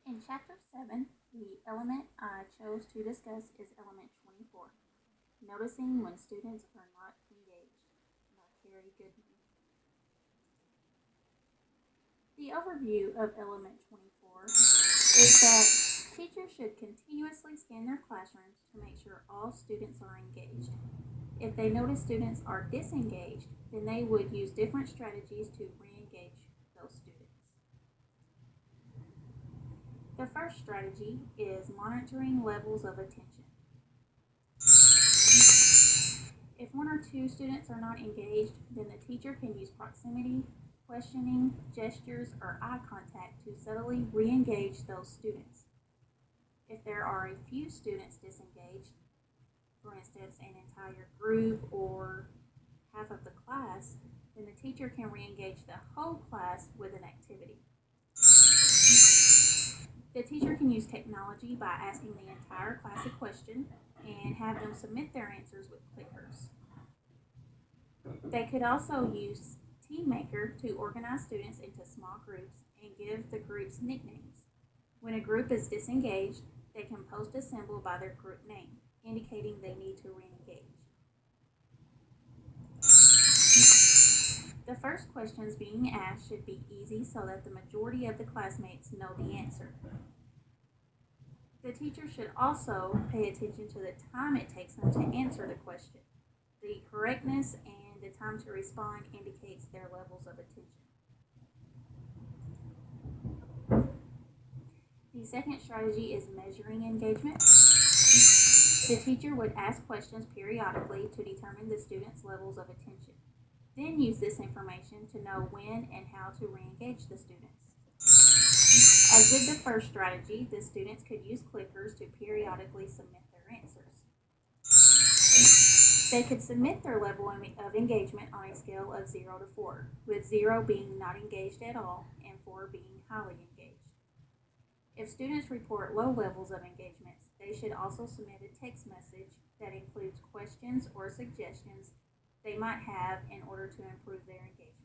In Chapter 7, the element I chose to discuss is element 24, noticing when students are not engaged, by Carrie Goodman. The overview of element 24 is that teachers should continuously scan their classrooms to make sure all students are engaged. If they notice students are disengaged, then they would use different strategies to re-engage those students. The first strategy is monitoring levels of attention. If one or two students are not engaged, then the teacher can use proximity, questioning, gestures, or eye contact to subtly re-engage those students. If there are a few students disengaged, for instance, an entire group or half of the class, then the teacher can re-engage the whole class with an activity. The teacher can use technology by asking the entire class a question and have them submit their answers with clickers. They could also use TeamMaker to organize students into small groups and give the groups nicknames. When a group is disengaged, they can post a symbol by their group name, indicating they need to re-engage. The first questions being asked should be easy so that the majority of the classmates know the answer. The teacher should also pay attention to the time it takes them to answer the question. The correctness and the time to respond indicates their levels of attention. The second strategy is measuring engagement. The teacher would ask questions periodically to determine the student's levels of attention, then use this information to know when and how to re-engage the students. As with the first strategy, the students could use clickers to periodically submit their answers. They could submit their level of engagement on a scale of 0 to 4, with 0 being not engaged at all and 4 being highly engaged. If students report low levels of engagement, they should also submit a text message that includes questions or suggestions they might have in order to improve their engagement.